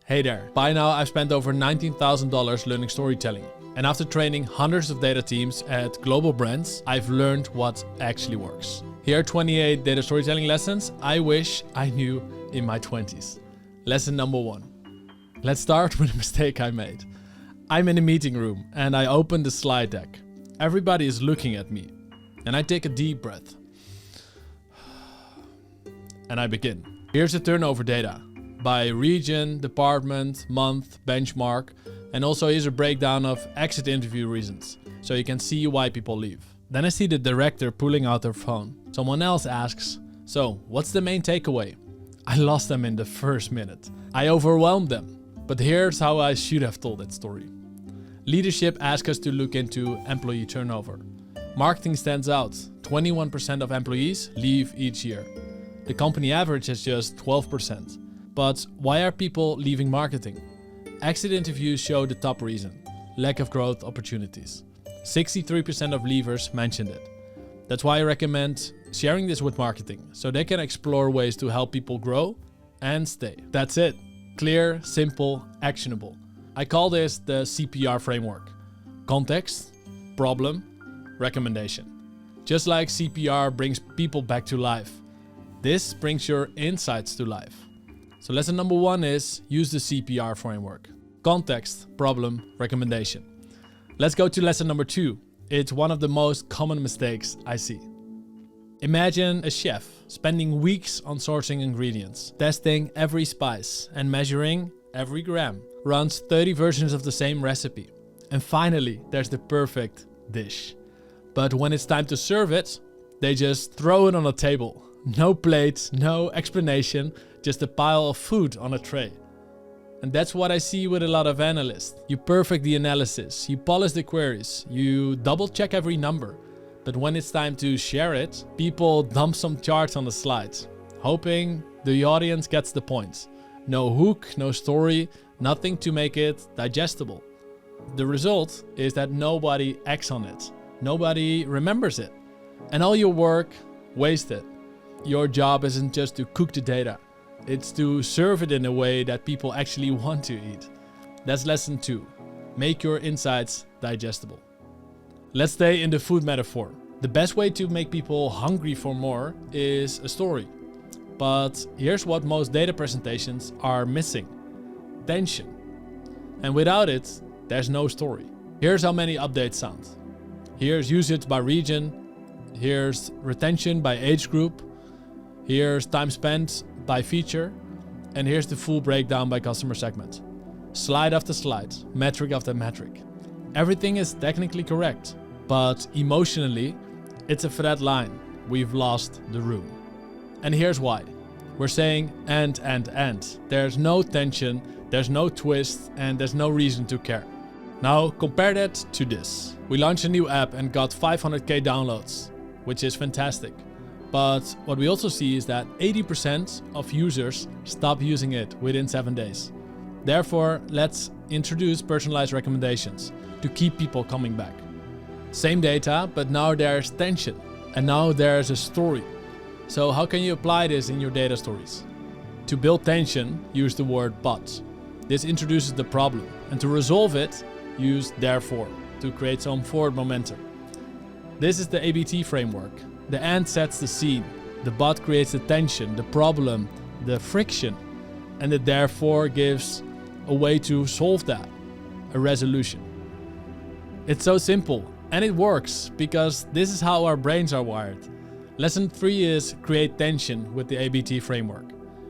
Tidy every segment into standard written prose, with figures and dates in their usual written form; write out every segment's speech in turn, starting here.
Hey there. By now I've spent over $19,000 learning storytelling. And after training hundreds of data teams at global brands, I've learned what actually works. Here are 28 data storytelling lessons I wish I knew in my 20s. Lesson number 1. Let's start with a mistake I made. I'm in a meeting room and I open the slide deck. Everybody is looking at me. And I take a deep breath. And I begin. Here's the turnover data. By region, department, month, benchmark. And also here's a breakdown of exit interview reasons. So you can see why people leave. Then I see the director pulling out their phone. Someone else asks, so what's the main takeaway? I lost them in the first minute. I overwhelmed them. But here's how I should have told that story. Leadership asks us to look into employee turnover. Marketing stands out. 21% of employees leave each year. The company average is just 12%. But why are people leaving marketing? Exit interviews show the top reason. Lack of growth opportunities. 63% of leavers mentioned it. That's why I recommend sharing this with marketing, so they can explore ways to help people grow and stay. That's it. Clear, simple, actionable. I call this the CPR framework. Context, problem, recommendation. Just like CPR brings people back to life, this brings your insights to life. So lesson number 1 is use the CPR framework. Context, problem, recommendation. Let's go to lesson number 2. It's one of the most common mistakes I see. Imagine a chef spending weeks on sourcing ingredients, testing every spice and measuring every gram. Runs 30 versions of the same recipe. And finally, there's the perfect dish. But when it's time to serve it, they just throw it on a table. No plate, no explanation, just a pile of food on a tray. And that's what I see with a lot of analysts. You perfect the analysis, you polish the queries, you double check every number. But when it's time to share it, people dump some charts on the slides, hoping the audience gets the point. No hook, no story, nothing to make it digestible. The result is that nobody acts on it. Nobody remembers it. And all your work wasted. Your job isn't just to cook the data. It's to serve it in a way that people actually want to eat. That's lesson 2. Make your insights digestible. Let's stay in the food metaphor. The best way to make people hungry for more is a story. But here's what most data presentations are missing. Tension. And without it, there's no story. Here's how many updates sound. Here's usage by region. Here's retention by age group. Here's time spent by feature. And here's the full breakdown by customer segment. Slide after slide, metric after metric. Everything is technically correct, but emotionally, it's a flat line. We've lost the room. And here's why. We're saying and. There's no tension, there's no twist, and there's no reason to care. Now compare that to this. We launched a new app and got 500k downloads, which is fantastic. But what we also see is that 80% of users stop using it within 7 days. Therefore, let's introduce personalized recommendations to keep people coming back. Same data, but now there's tension. And now there's a story. So how can you apply this in your data stories? To build tension, use the word but. This introduces the problem. And to resolve it, use therefore to create some forward momentum. This is the ABT framework. The and sets the scene. The but creates the tension, the problem, the friction. And the therefore gives a way to solve that, a resolution. It's so simple and it works because this is how our brains are wired. Lesson 3 is create tension with the ABT framework.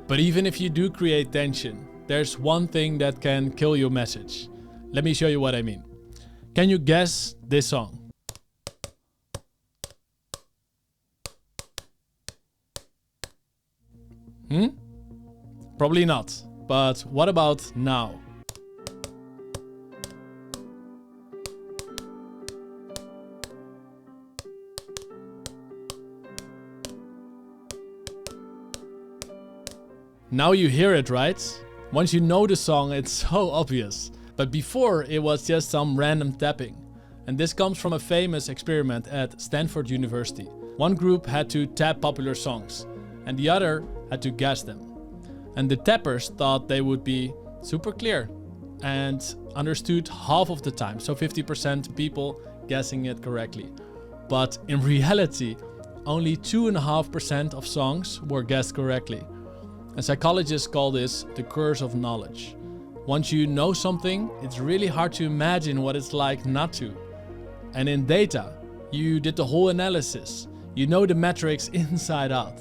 But even if you do create tension, there's one thing that can kill your message. Let me show you what I mean. Can you guess this song? Probably not. But what about now? Now you hear it, right? Once you know the song, it's so obvious. But before, it was just some random tapping. And this comes from a famous experiment at Stanford University. One group had to tap popular songs, and the other had to guess them. And the tappers thought they would be Super clear. And understood half of the time. So 50% people guessing it correctly. But in reality, only 2.5% of songs were guessed correctly. And psychologists call this the curse of knowledge. Once you know something, it's really hard to imagine what it's like not to. And in data, you did the whole analysis. You know the metrics inside out.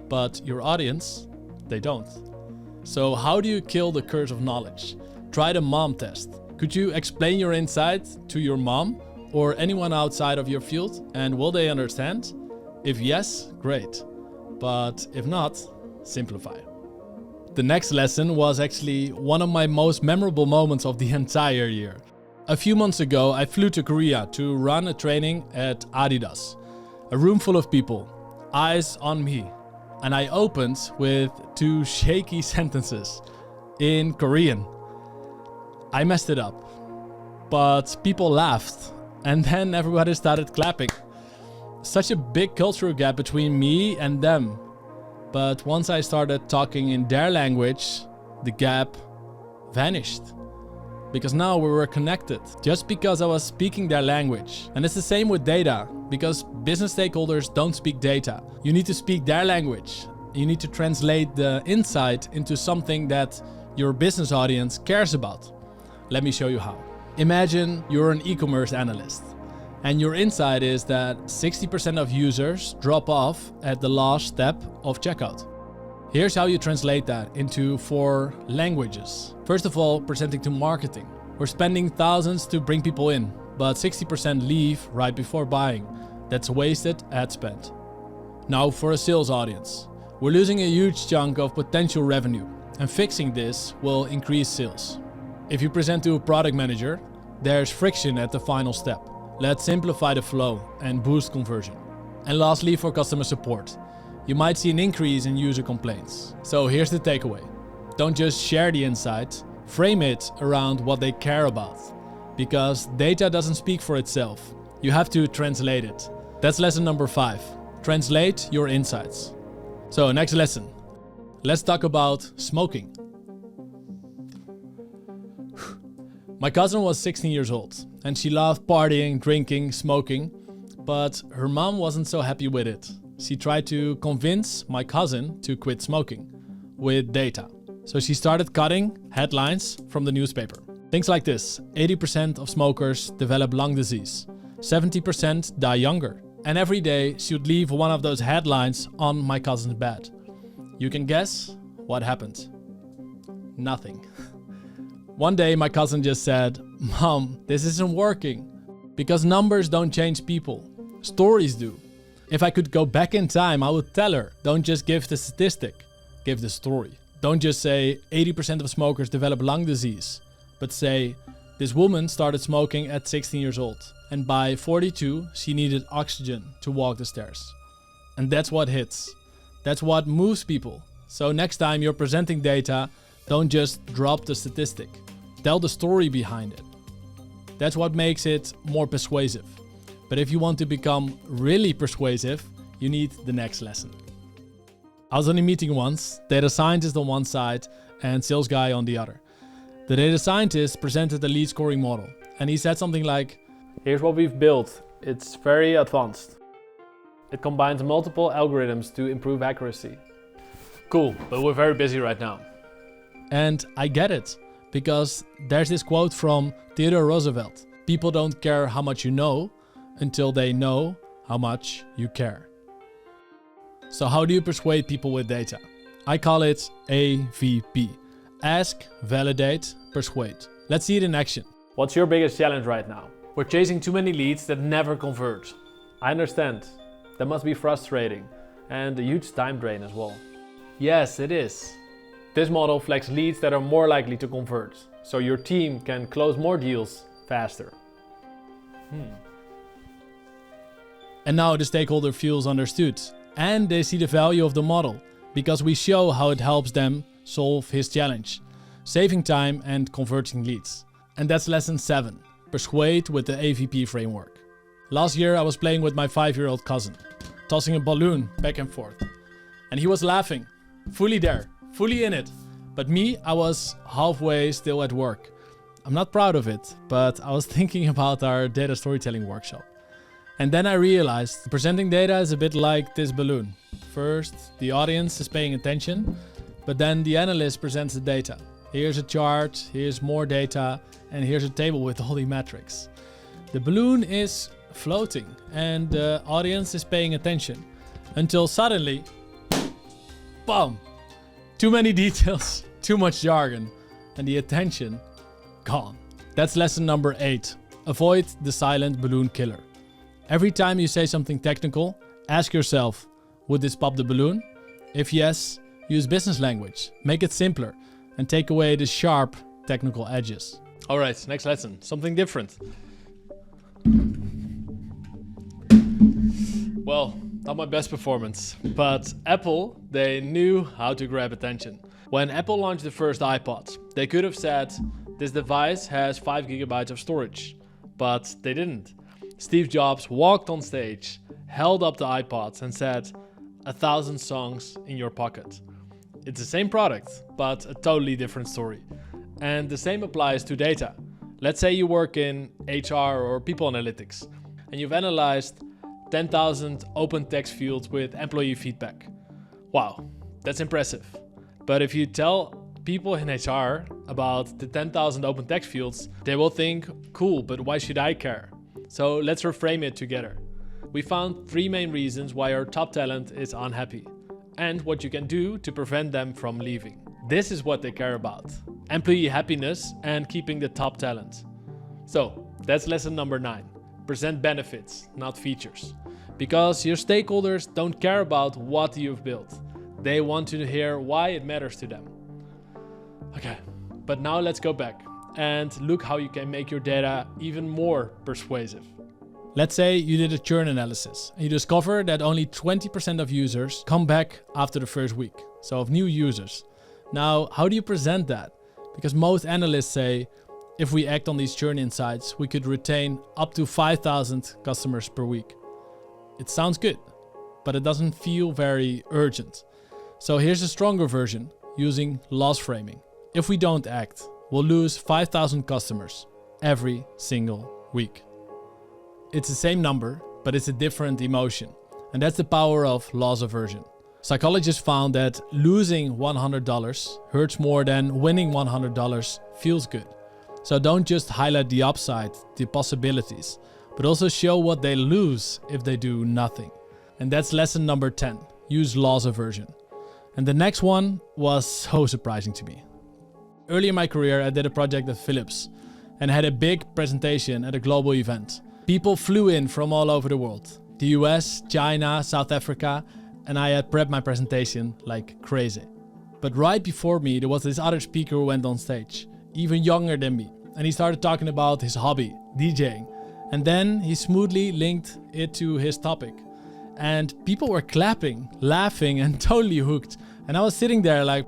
But your audience, they don't. So how do you kill the curse of knowledge? Try the mom test. Could you explain your insight to your mom or anyone outside of your field, and will they understand? If yes, great. But if not, simplify. The next lesson was actually one of my most memorable moments of the entire year. A few months ago, I flew to Korea to run a training at Adidas. A room full of people, eyes on me. And I opened with 2 shaky sentences in Korean. I messed it up, but people laughed, and then everybody started clapping. Such a big cultural gap between me and them. But once I started talking in their language, the gap vanished. Because now we were connected, just because I was speaking their language. And it's the same with data, because business stakeholders don't speak data. You need to speak their language. You need to translate the insight into something that your business audience cares about. Let me show you how. Imagine you're an e-commerce analyst, and your insight is that 60% of users drop off at the last step of checkout. Here's how you translate that into 4 languages. First of all, presenting to marketing. We're spending thousands to bring people in, but 60% leave right before buying. That's wasted ad spend. Now for a sales audience. We're losing a huge chunk of potential revenue, and fixing this will increase sales. If you present to a product manager, there's friction at the final step. Let's simplify the flow and boost conversion. And lastly, for customer support. You might see an increase in user complaints. So here's the takeaway. Don't just share the insight, frame it around what they care about. Because data doesn't speak for itself. You have to translate it. That's lesson number 5. Translate your insights. So next lesson. Let's talk about smoking. My cousin was 16 years old and she loved partying, drinking, smoking, but her mom wasn't so happy with it. She tried to convince my cousin to quit smoking with data. So she started cutting headlines from the newspaper. Things like this: 80% of smokers develop lung disease, 70% die younger. And every day she would leave one of those headlines on my cousin's bed. You can guess what happened. Nothing. One day my cousin just said, "Mom, this isn't working." Because numbers don't change people, stories do. If I could go back in time, I would tell her, don't just give the statistic, give the story. Don't just say 80% of smokers develop lung disease, but say, this woman started smoking at 16 years old. And by 42, she needed oxygen to walk the stairs. And that's what hits. That's what moves people. So next time you're presenting data, don't just drop the statistic. Tell the story behind it. That's what makes it more persuasive. But if you want to become really persuasive, you need the next lesson. I was in a meeting once, data scientist on one side and sales guy on the other. The data scientist presented the lead scoring model and he said something like, "Here's what we've built. It's very advanced. It combines multiple algorithms to improve accuracy." Cool, but we're very busy right now. And I get it, because there's this quote from Theodore Roosevelt. People don't care how much you know until they know how much you care. So how do you persuade people with data? I call it AVP. Ask, validate, persuade. Let's see it in action. What's your biggest challenge right now? We're chasing too many leads that never convert. I understand. That must be frustrating and a huge time drain as well. Yes, it is. This model flags leads that are more likely to convert, so your team can close more deals faster. And now the stakeholder feels understood and they see the value of the model because we show how it helps them solve his challenge, saving time and converting leads. And that's lesson 7. Persuade with the AVP framework. Last year I was playing with my 5-year-old cousin, tossing a balloon back and forth. And he was laughing, fully there, fully in it. But me, I was halfway still at work. I'm not proud of it, but I was thinking about our data storytelling workshop. And then I realized presenting data is a bit like this balloon. First, the audience is paying attention, but then the analyst presents the data. Here's a chart, here's more data, and here's a table with all the metrics. The balloon is floating and the audience is paying attention until suddenly, BAM! Too many details, too much jargon, and the attention gone. That's lesson number 8. Avoid the silent balloon killer. Every time you say something technical, ask yourself, would this pop the balloon? If yes, use business language, make it simpler, and take away the sharp technical edges. Alright, next lesson, something different. Well, not my best performance, but Apple, they knew how to grab attention. When Apple launched the first iPod, they could have said, this device has 5 GB of storage, but they didn't. Steve Jobs walked on stage, held up the iPod and said, 1,000 songs in your pocket. It's the same product, but a totally different story. And the same applies to data. Let's say you work in HR or people analytics, and you've analyzed 10,000 open text fields with employee feedback. Wow, that's impressive. But if you tell people in HR about the 10,000 open text fields, they will think, cool, but why should I care? So let's reframe it together. We found 3 main reasons why our top talent is unhappy and what you can do to prevent them from leaving. This is what they care about: employee happiness and keeping the top talent. So that's lesson number 9. Present benefits, not features. Because your stakeholders don't care about what you've built. They want to hear why it matters to them. Okay, but now let's go back and look how you can make your data even more persuasive. Let's say you did a churn analysis and you discover that only 20% of users come back after the first week. So of new users. Now, how do you present that? Because most analysts say, if we act on these churn insights, we could retain up to 5,000 customers per week. It sounds good, but it doesn't feel very urgent. So here's a stronger version using loss framing. If we don't act, we'll lose 5,000 customers every single week. It's the same number, but it's a different emotion. And that's the power of loss aversion. Psychologists found that losing $100 hurts more than winning $100 feels good. So don't just highlight the upside, the possibilities, but also show what they lose if they do nothing. And that's lesson number 10. Use loss aversion. And the next one was so surprising to me. Early in my career, I did a project at Philips and had a big presentation at a global event. People flew in from all over the world. The US, China, South Africa, and I had prepped my presentation like crazy. But right before me, there was this other speaker who went on stage, even younger than me. And he started talking about his hobby, DJing. And then he smoothly linked it to his topic. And people were clapping, laughing, and totally hooked. And I was sitting there like,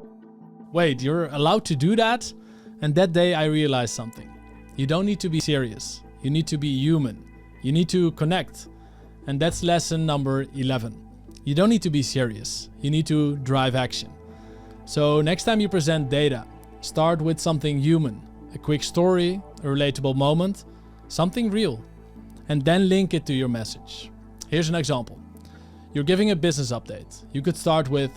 wait, you're allowed to do that? And that day I realized something. You don't need to be serious. You need to be human. You need to connect. And that's lesson number 11. You don't need to be serious. You need to drive action. So next time you present data, start with something human. A quick story, a relatable moment, something real. And then link it to your message. Here's an example. You're giving a business update. You could start with,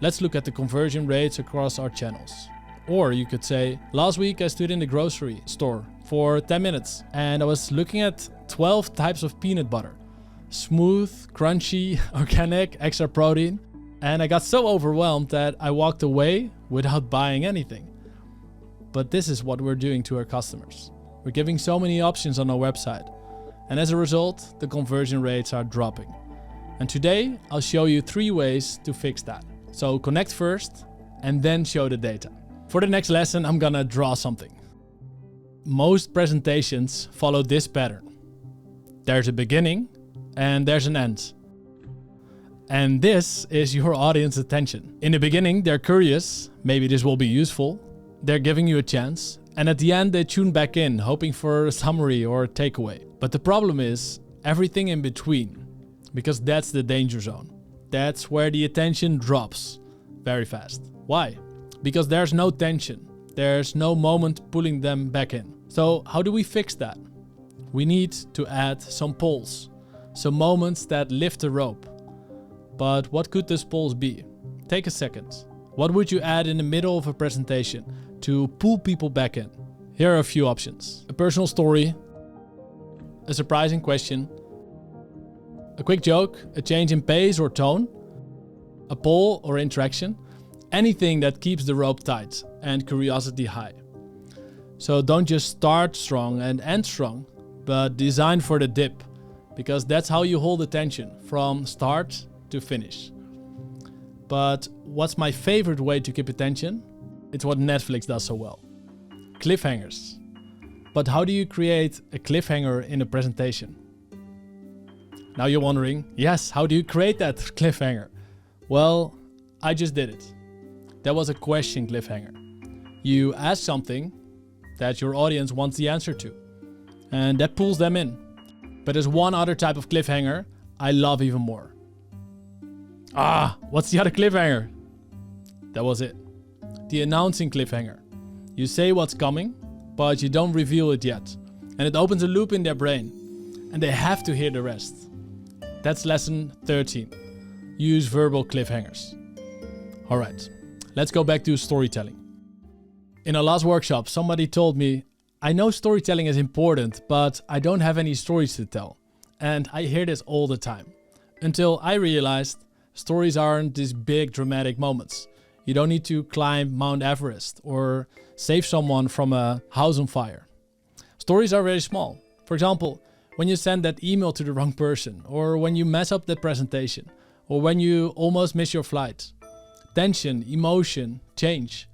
let's look at the conversion rates across our channels. Or you could say, last week I stood in the grocery store for 10 minutes and I was looking at 12 types of peanut butter. Smooth, crunchy, organic, extra protein. And I got so overwhelmed that I walked away without buying anything. But this is what we're doing to our customers. We're giving so many options on our website. And as a result, the conversion rates are dropping. And today, I'll show you 3 ways to fix that. So connect first and then show the data. For the next lesson, I'm gonna draw something. Most presentations follow this pattern. There's a beginning and there's an end. And this is your audience attention. In the beginning, they're curious. Maybe this will be useful. They're giving you a chance. And at the end, they tune back in, hoping for a summary or a takeaway. But the problem is everything in between, because that's the danger zone. That's where the attention drops very fast. Why? because there's no tension. There's no moment pulling them back in. So how do we fix that? We need to add some pulls, some moments that lift the rope. But what could those pulls be? Take a second. What would you add in the middle of a presentation to pull people back in? Here are a few options. A personal story, a surprising question, a quick joke, a change in pace or tone, a poll or interaction, anything that keeps the rope tight and curiosity high. So don't just start strong and end strong, but design for the dip, because that's how you hold attention from start to finish. But what's my favorite way to keep attention? It's what Netflix does so well. Cliffhangers. But how do you create a cliffhanger in a presentation? Now you're wondering, yes, how do you create that cliffhanger? Well, I just did it. That was a question cliffhanger. You ask something that your audience wants the answer to, and that pulls them in. But there's one other type of cliffhanger I love even more. What's the other cliffhanger? That was it. The announcing cliffhanger. You say what's coming, but you don't reveal it yet. And it opens a loop in their brain, and they have to hear the rest. That's lesson 13. Use verbal cliffhangers. Alright, let's go back to storytelling. In a last workshop, somebody told me, I know storytelling is important, but I don't have any stories to tell. And I hear this all the time. Until I realized stories aren't these big dramatic moments. You don't need to climb Mount Everest or save someone from a house on fire. Stories are very small. For example, when you send that email to the wrong person, or when you mess up the presentation, or when you almost miss your flight. Tension, emotion, change.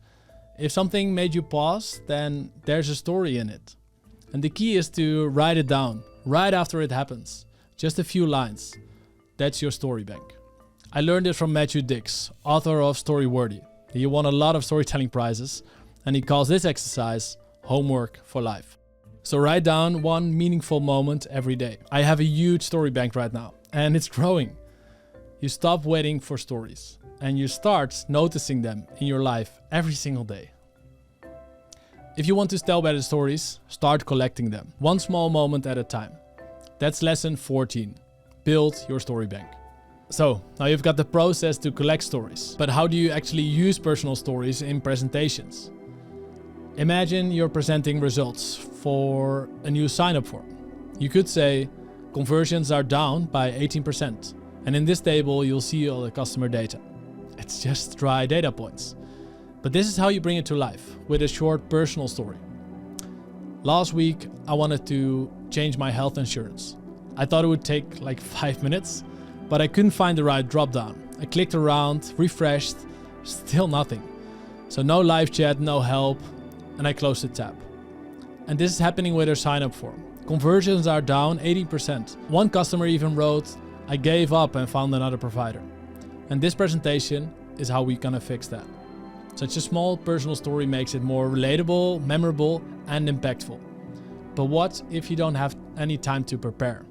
If something made you pause, then there's a story in it. And the key is to write it down right after it happens. Just a few lines. That's your story bank. I learned it from Matthew Dix, author of Storyworthy. He won a lot of storytelling prizes, and he calls this exercise homework for life. So write down one meaningful moment every day. I have a huge story bank right now, and it's growing. You stop waiting for stories, and you start noticing them in your life every single day. If you want to tell better stories, start collecting them, one small moment at a time. That's lesson 14. Build your story bank. So, now you've got the process to collect stories. But how do you actually use personal stories in presentations? Imagine you're presenting results for a new sign-up form. You could say, conversions are down by 18%. And in this table, you'll see all the customer data. It's just dry data points. But this is how you bring it to life, with a short personal story. Last week, I wanted to change my health insurance. I thought it would take like 5 minutes, but I couldn't find the right drop-down. I clicked around, refreshed, still nothing. So no live chat, no help, and I closed the tab. And this is happening with our sign-up form. Conversions are down 80%. One customer even wrote, I gave up and found another provider. And this presentation is how we're gonna fix that. Such a small personal story makes it more relatable, memorable, and impactful. But what if you don't have any time to prepare?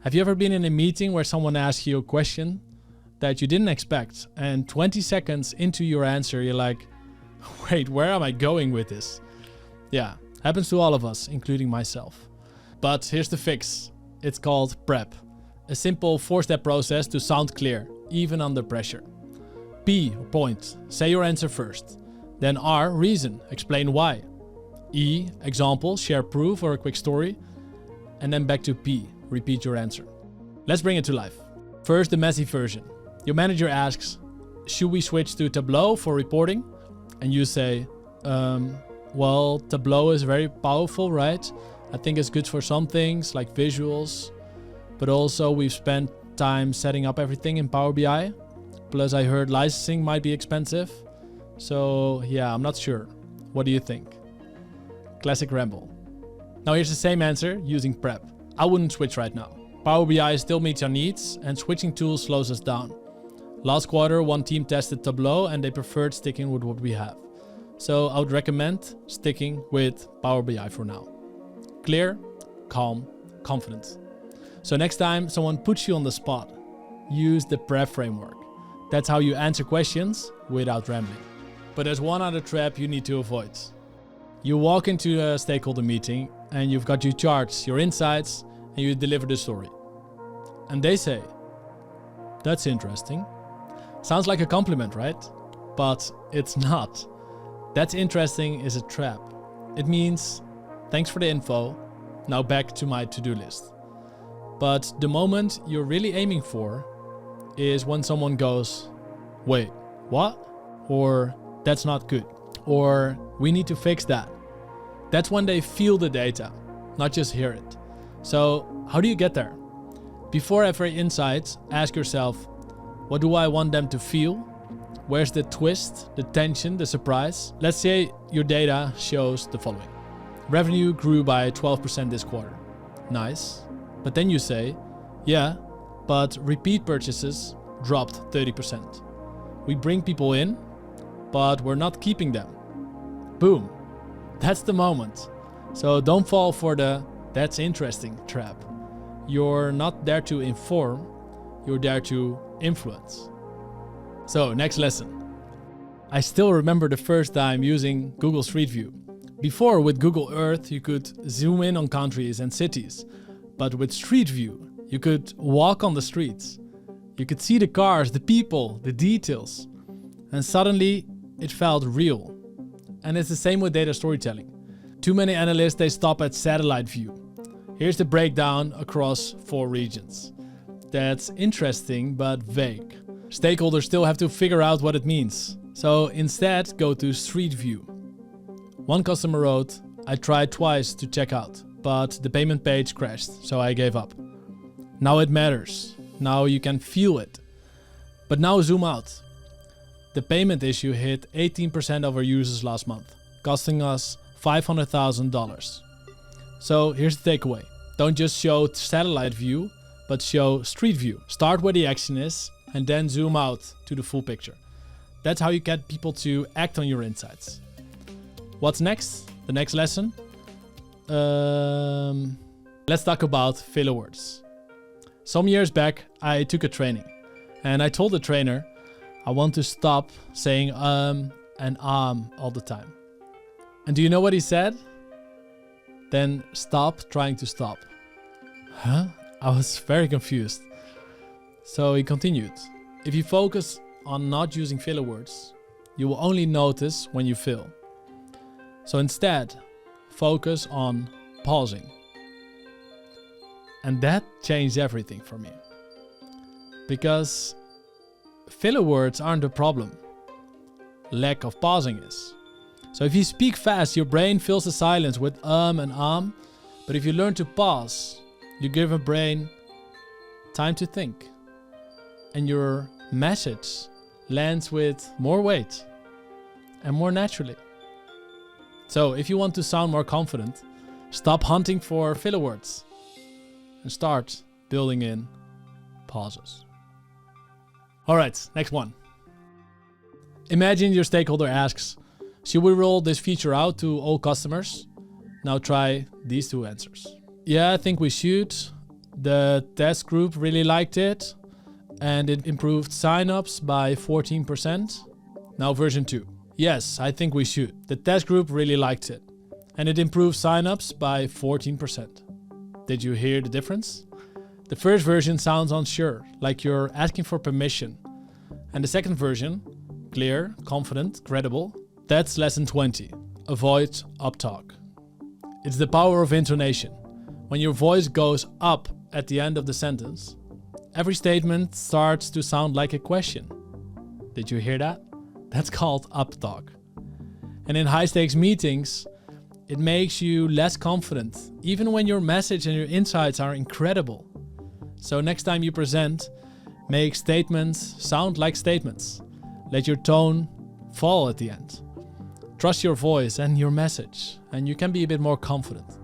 Have you ever been in a meeting where someone asks you a question that you didn't expect, and 20 seconds into your answer, you're like, wait, where am I going with this? Yeah, happens to all of us, including myself. But here's the fix. It's called prep. A simple 4-step process to sound clear, even under pressure. P, point, say your answer first. Then R, reason, explain why. E, example, share proof or a quick story. And then back to P, repeat your answer. Let's bring it to life. First, the messy version. Your manager asks, should we switch to Tableau for reporting? And you say, well, Tableau is very powerful, right? I think it's good for some things like visuals, but also we've spent time setting up everything in Power BI. Plus I heard licensing might be expensive. So yeah, I'm not sure. What do you think? Classic ramble. Now here's the same answer using prep. I wouldn't switch right now. Power BI still meets our needs, and switching tools slows us down. Last quarter, one team tested Tableau and they preferred sticking with what we have. So I would recommend sticking with Power BI for now. Clear, calm, confident. So next time someone puts you on the spot, use the prep framework. That's how you answer questions without rambling. But there's one other trap you need to avoid. You walk into a stakeholder meeting and you've got your charts, your insights, and you deliver the story. And they say, "That's interesting." Sounds like a compliment, right? But it's not. "That's interesting" is a trap. It means, "Thanks for the info, now back to my to-do list." But the moment you're really aiming for is when someone goes, "Wait, what?" Or "That's not good." Or "We need to fix that." That's when they feel the data, not just hear it. So how do you get there? Before every insight, ask yourself, what do I want them to feel? Where's the twist, the tension, the surprise? Let's say your data shows the following. Revenue grew by 12% this quarter. Nice. But then you say, yeah, but repeat purchases dropped 30%. We bring people in, but we're not keeping them. Boom. That's the moment. So don't fall for the "that's interesting" trap. You're not there to inform, you're there to influence. So, next lesson. I still remember the first time using Google Street View. Before, with Google Earth, you could zoom in on countries and cities. But with Street View, you could walk on the streets. You could see the cars, the people, the details. And suddenly, it felt real. And it's the same with data storytelling. Too many analysts, they stop at satellite view. Here's the breakdown across 4 regions. That's interesting, but vague. Stakeholders still have to figure out what it means. So instead, go to Street View. One customer wrote, "I tried twice to check out, but the payment page crashed, so I gave up." Now it matters. Now you can feel it. But now zoom out. The payment issue hit 18% of our users last month, costing us $500,000. So here's the takeaway. Don't just show satellite view, but show street view. Start where the action is and then zoom out to the full picture. That's how you get people to act on your insights. What's next? The next lesson? Let's talk about filler words. Some years back, I took a training and I told the trainer, I want to stop saying and all the time. And do you know what he said? Then stop trying to stop. Huh? I was very confused. So he continued. If you focus on not using filler words, you will only notice when you fail. So instead, focus on pausing. And that changed everything for me. Because filler words aren't the problem. Lack of pausing is. So if you speak fast, your brain fills the silence with and But if you learn to pause, you give a brain time to think. And your message lands with more weight and more naturally. So if you want to sound more confident, stop hunting for filler words and start building in pauses. All right, next one. Imagine your stakeholder asks, should we roll this feature out to all customers? Now try these 2 answers. Yeah, I think we should. The test group really liked it and it improved signups by 14%. Now version 2. Yes, I think we should. The test group really liked it and it improved signups by 14%. Did you hear the difference? The first version sounds unsure, like you're asking for permission. And the second version, clear, confident, credible, that's lesson 20. Avoid uptalk. It's the power of intonation. When your voice goes up at the end of the sentence, every statement starts to sound like a question. Did you hear that? That's called uptalk. And in high-stakes meetings, it makes you less confident, even when your message and your insights are incredible. So next time you present, make statements sound like statements. Let your tone fall at the end. Trust your voice and your message, and you can be a bit more confident.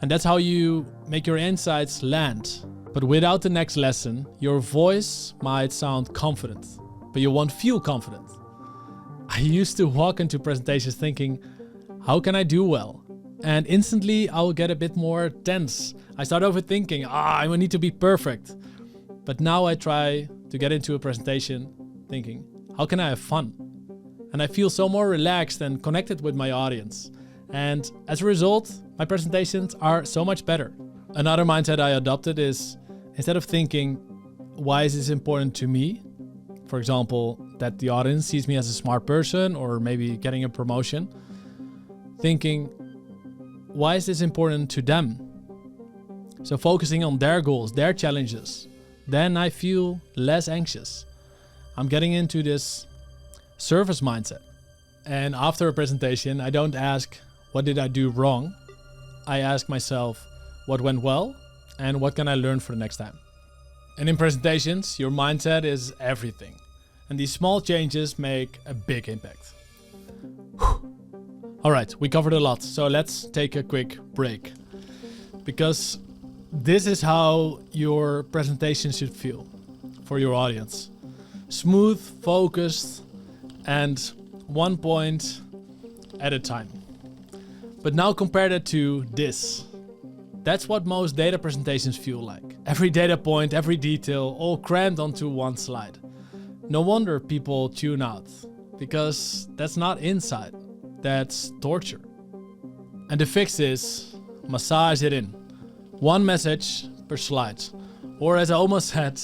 And that's how you make your insights land. But without the next lesson, your voice might sound confident, but you won't feel confident. I used to walk into presentations thinking, how can I do well? And instantly I will get a bit more tense. I start overthinking, I need to be perfect. But now I try to get into a presentation thinking, how can I have fun? And I feel so more relaxed and connected with my audience. And as a result, my presentations are so much better. Another mindset I adopted is, instead of thinking, why is this important to me? For example, that the audience sees me as a smart person or maybe getting a promotion. Thinking, why is this important to them? So focusing on their goals, their challenges. Then I feel less anxious. I'm getting into this service mindset. And after a presentation, I don't ask, what did I do wrong? I ask myself, what went well and what can I learn for the next time? And in presentations, your mindset is everything. And these small changes make a big impact. All right, we covered a lot, so let's take a quick break. Because this is how your presentation should feel for your audience. Smooth, focused, and one point at a time. But now compare that to this. That's what most data presentations feel like. Every data point, every detail, all crammed onto one slide. No wonder people tune out, because that's not insight, that's torture. And the fix is massage it in. One message per slide. Or as I almost said,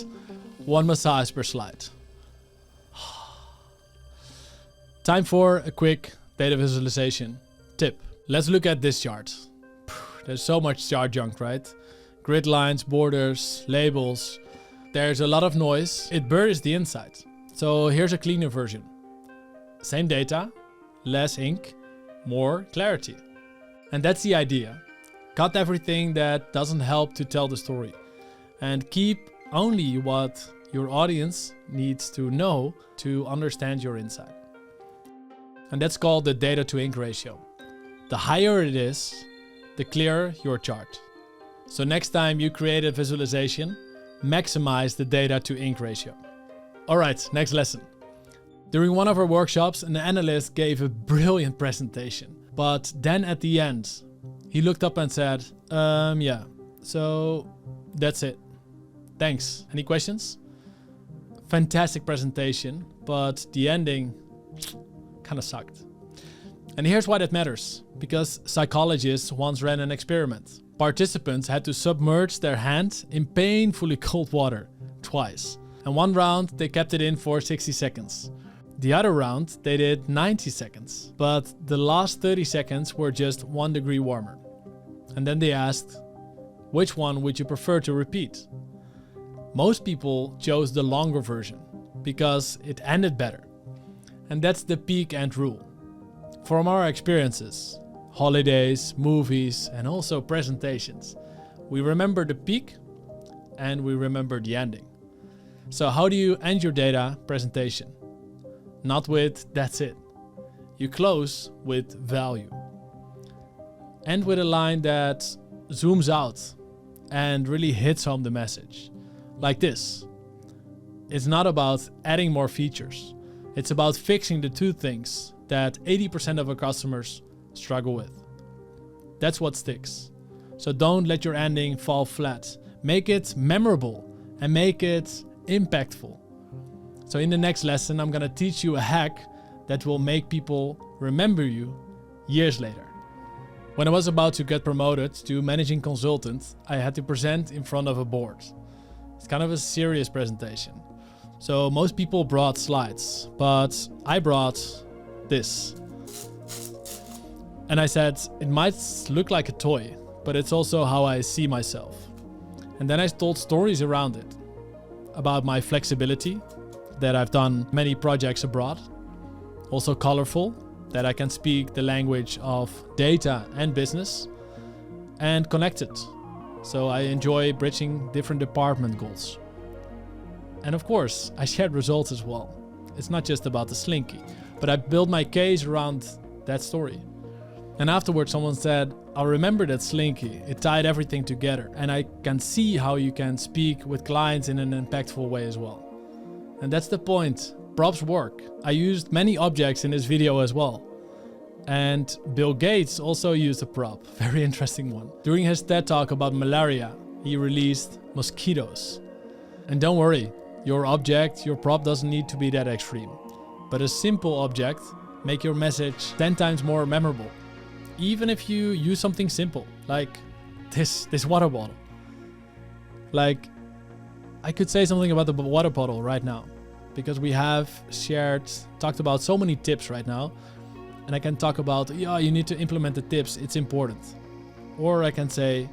one massage per slide. Time for a quick data visualization tip. Let's look at this chart. There's so much chart junk, right? Grid lines, borders, labels. There's a lot of noise. It buries the insight. So here's a cleaner version. Same data, less ink, more clarity. And that's the idea. Cut everything that doesn't help to tell the story. And keep only what your audience needs to know to understand your insight. And that's called the data to ink ratio. The higher it is, the clearer your chart. So next time you create a visualization, maximize the data to ink ratio. All right, next lesson. During one of our workshops, an analyst gave a brilliant presentation. But then at the end, he looked up and said, yeah, so that's it. Thanks. Any questions? Fantastic presentation, but the ending kind of sucked. And here's why that matters. Because psychologists once ran an experiment. Participants had to submerge their hand in painfully cold water twice. And one round they kept it in for 60 seconds. The other round they did 90 seconds. But the last 30 seconds were just 1 degree warmer. And then they asked, which one would you prefer to repeat? Most people chose the longer version because it ended better. And that's the peak end rule. From our experiences, holidays, movies, and also presentations, we remember the peak and we remember the ending. So how do you end your data presentation? Not with that's it. You close with value. End with a line that zooms out and really hits home the message. Like this. It's not about adding more features. It's about fixing the two things that 80% of our customers struggle with. That's what sticks. So don't let your ending fall flat. Make it memorable and make it impactful. So in the next lesson, I'm gonna teach you a hack that will make people remember you years later. When I was about to get promoted to managing consultant, I had to present in front of a board. It's kind of a serious presentation. So most people brought slides, but I brought this. And I said, it might look like a toy, but it's also how I see myself. And then I told stories around it. About my flexibility, that I've done many projects abroad. Also colorful, that I can speak the language of data and business. And connected, so I enjoy bridging different department goals. And of course, I shared results as well. It's not just about the slinky, but I built my case around that story. And afterwards someone said, I'll remember that slinky. It tied everything together. And I can see how you can speak with clients in an impactful way as well. And that's the point. Props work. I used many objects in this video as well. And Bill Gates also used a prop. Very interesting one. During his TED Talk about malaria, he released mosquitoes. And don't worry, your object, your prop doesn't need to be that extreme. but a simple object make your message 10 times more memorable. Even if you use something simple, like this water bottle. Like, I could say something about the water bottle right now, because we have talked about so many tips right now. And I can talk about, yeah, you need to implement the tips, it's important. Or I can say,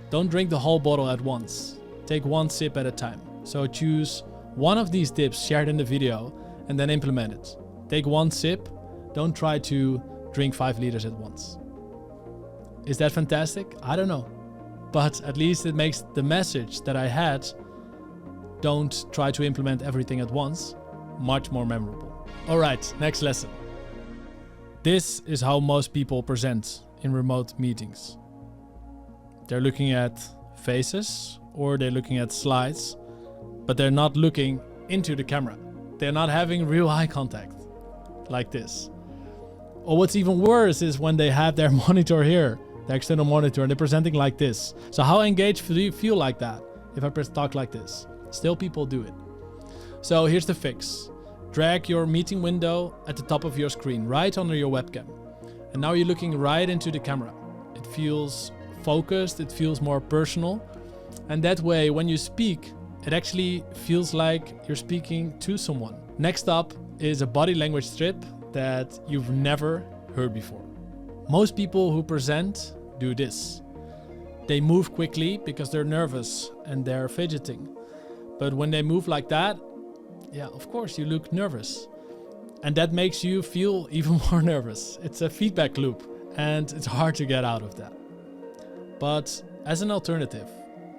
don't drink the whole bottle at once. Take one sip at a time. So choose one of these tips shared in the video and then implement it. Take one sip, don't try to drink 5 liters at once. Is that fantastic? I don't know. But at least it makes the message that I had, don't try to implement everything at once, much more memorable. All right, next lesson. This is how most people present in remote meetings. They're looking at faces or they're looking at slides, but they're not looking into the camera. They're not having real eye contact like this. Or what's even worse is when they have their monitor here, the external monitor, and they're presenting like this. So how engaged do you feel like that if I talk like this? Still people do it. So here's the fix. Drag your meeting window at the top of your screen, right under your webcam. And now you're looking right into the camera. It feels focused, it feels more personal. And that way, when you speak, it actually feels like you're speaking to someone. Next up is a body language strip that you've never heard before. Most people who present do this. They move quickly because they're nervous and they're fidgeting. But when they move like that, yeah, of course you look nervous. And that makes you feel even more nervous. It's a feedback loop and it's hard to get out of that. But as an alternative,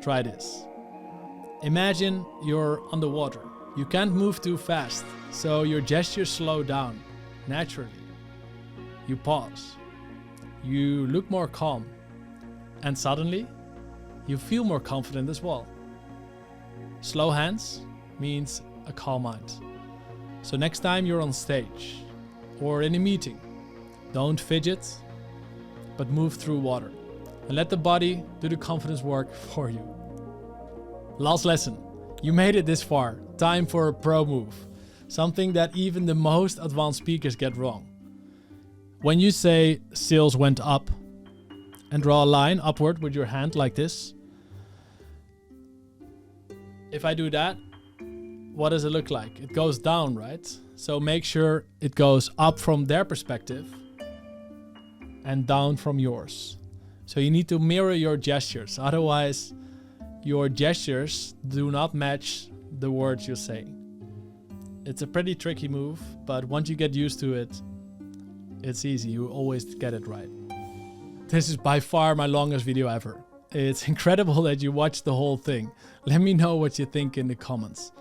try this. Imagine you're underwater. You can't move too fast, so your gestures slow down naturally. You pause. You look more calm. And suddenly, you feel more confident as well. Slow hands means a calm mind. So next time you're on stage or in a meeting, don't fidget, but move through water and let the body do the confidence work for you. Last lesson. You made it this far. Time for a pro move. Something that even the most advanced speakers get wrong. When you say sales went up and draw a line upward with your hand like this. If I do that, what does it look like? It goes down, right? So make sure it goes up from their perspective and down from yours. So you need to mirror your gestures. Otherwise, your gestures do not match the words you're saying. It's a pretty tricky move, but once you get used to it, it's easy. You always get it right. This is by far my longest video ever. It's incredible that you watched the whole thing. Let me know what you think in the comments.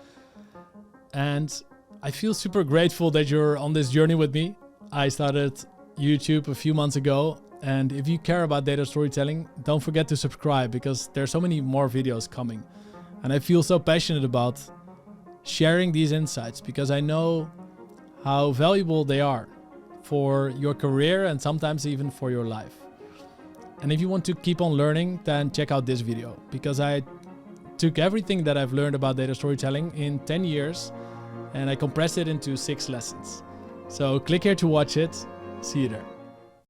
And I feel super grateful that you're on this journey with me. I started YouTube a few months ago. And if you care about data storytelling, don't forget to subscribe because there's so many more videos coming. And I feel so passionate about sharing these insights because I know how valuable they are for your career and sometimes even for your life. And if you want to keep on learning, then check out this video because I took everything that I've learned about data storytelling in 10 years and I compressed it into 6 lessons. So click here to watch it. See you there.